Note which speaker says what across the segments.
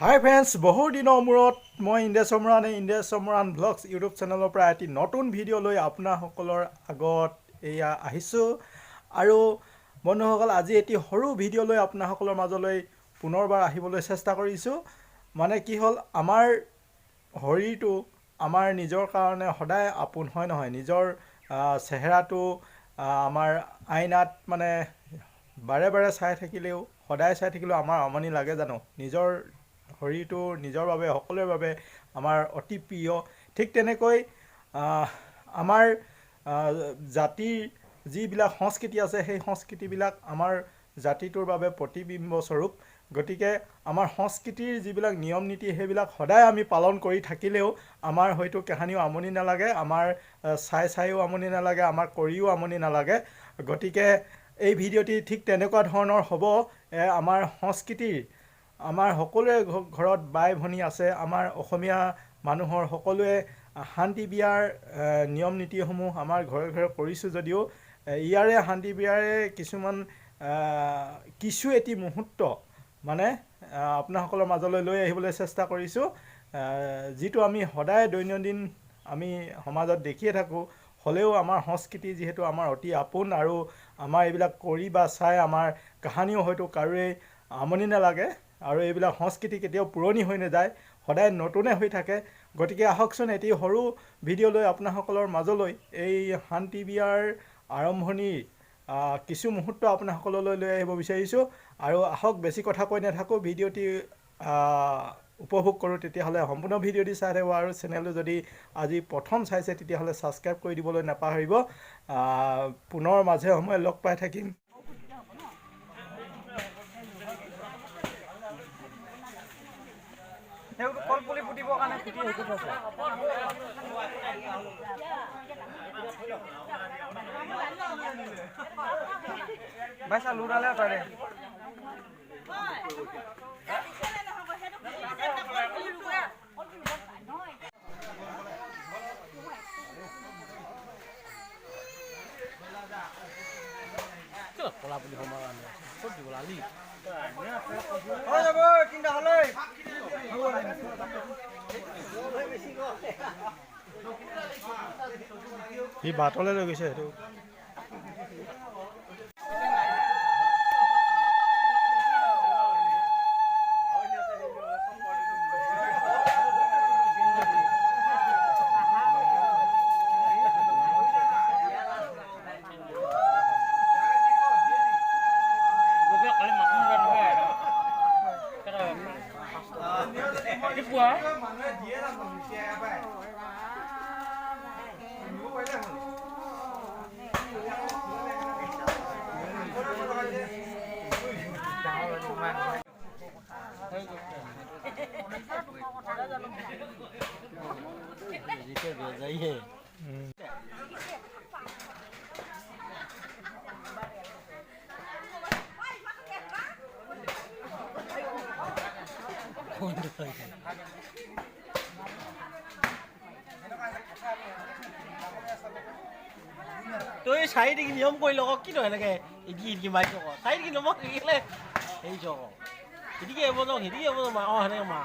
Speaker 1: হাই friends, বহু দিনৰ মূৰত মই ইণ্ডেছমৰান ব্লগছ ইউটিউব চেনেলৰ পৰা এটি নতুন ভিডিঅ' লৈ আপোনাসকলৰ আগত এয়া আহিছোঁ। আৰু বন্ধুসকল, আজি এটি সৰু ভিডিঅ' লৈ আপোনাসকলৰ মাজলৈ পুনৰবাৰ আহিবলৈ চেষ্টা কৰিছোঁ। মানে কি হ'ল, আমাৰ শৰীৰটো আমাৰ নিজৰ কাৰণে সদায় আপোন হয় নহয়। নিজৰ চেহেৰাটো আমাৰ আইনাত মানে বাৰে বাৰে চাই থাকিলেও, সদায় চাই থাকিলেও আমাৰ আমনি লাগে জানো? নিজৰ শৰীৰটো নিজৰ বাবে, সকলোৰে বাবে আমাৰ অতি প্ৰিয়। ঠিক তেনেকৈ আমাৰ জাতিৰ যিবিলাক সংস্কৃতি আছে, সেই সংস্কৃতিবিলাক আমাৰ জাতিটোৰ বাবে প্ৰতিবিম্বস্বৰূপ। গতিকে আমাৰ সংস্কৃতিৰ যিবিলাক নিয়ম নীতি, সেইবিলাক সদায় আমি পালন কৰি থাকিলেও আমাৰ হয়তো কাহানিও আমনি নালাগে, আমাৰ চাইও আমনি নালাগে, আমাৰ কৰিও আমনি নালাগে। গতিকে এই ভিডিঅ'টি ঠিক তেনেকুৱা ধৰণৰ হ'ব। আমাৰ সংস্কৃতিৰ, আমাৰ সকলোৰে ঘৰত বাই ভনী আছে। আমাৰ অসমীয়া মানুহৰ সকলোৱে শান্তি বিয়াৰ নিয়ম নীতিসমূহ আমাৰ ঘৰে ঘৰে কৰিছোঁ যদিও, ইয়াৰে শান্তি বিয়াৰে কিছু এটি মুহূৰ্ত মানে আপোনাসকলৰ মাজলৈ লৈ আহিবলৈ চেষ্টা কৰিছোঁ, যিটো আমি সদায় দৈনন্দিন আমি সমাজত দেখিয়ে থাকোঁ। হ'লেও আমাৰ সংস্কৃতি যিহেতু আমাৰ অতি আপোন, আৰু আমাৰ এইবিলাক কৰি বা চাই আমাৰ কাহানিও হয়তো কাৰোৱেই আমনি নালাগে, আৰু এইবিলাক সংস্কৃতি কেতিয়াও পুৰণি হৈ নাযায়, সদায় নতুনে হৈ থাকে। গতিকে আহকচোন এটি সৰু ভিডিঅ' লৈ আপোনাসকলৰ মাজলৈ এই শান্তি বিয়াৰ আৰম্ভণিৰ কিছু মুহূৰ্ত আপোনাসকললৈ লৈ আহিব বিচাৰিছোঁ। আৰু আহক, বেছি কথা কৈ নাথাকোঁ, ভিডিঅ'টি উপভোগ কৰোঁ। তেতিয়াহ'লে সম্পূৰ্ণ ভিডিঅ'টি চাই থাকিব, আৰু চেনেলটো যদি আজি প্ৰথম চাইছে তেতিয়াহ'লে ছাবস্ক্ৰাইব কৰি দিবলৈ নাপাহৰিব। পুনৰ মাজে সময়ে লগ পাই থাকিম।
Speaker 2: কলপুলি পুতিবৰ কাৰণে পুতি সেইটো থৈছে। বাইচা লুৰালে পাৰে। কলা পুলি সময় ক'ত দিব লালি হৈ যাব তিনিটা হ'লে।
Speaker 1: সি বাটলৈ লৈ গৈছে সেইটো।
Speaker 2: তই চাইড নিয়ম কৰি লগ কি নহয় এনেকে ইডি মাৰি চক চাইড কি নমক শিকিলে সেই চক সিদিকে এব যাওঁ সিদিকে এব যাওঁ অঁ সেনেকে মা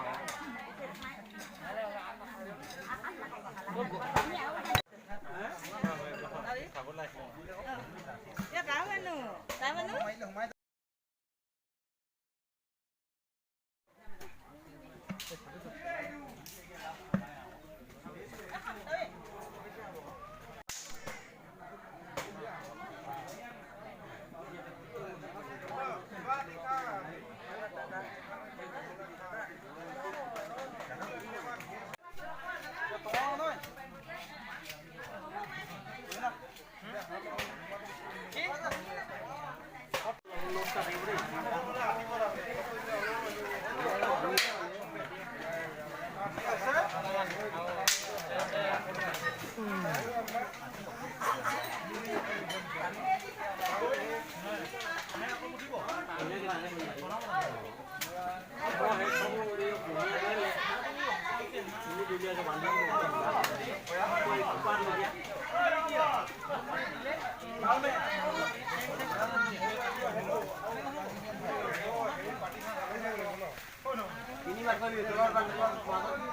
Speaker 2: Bye.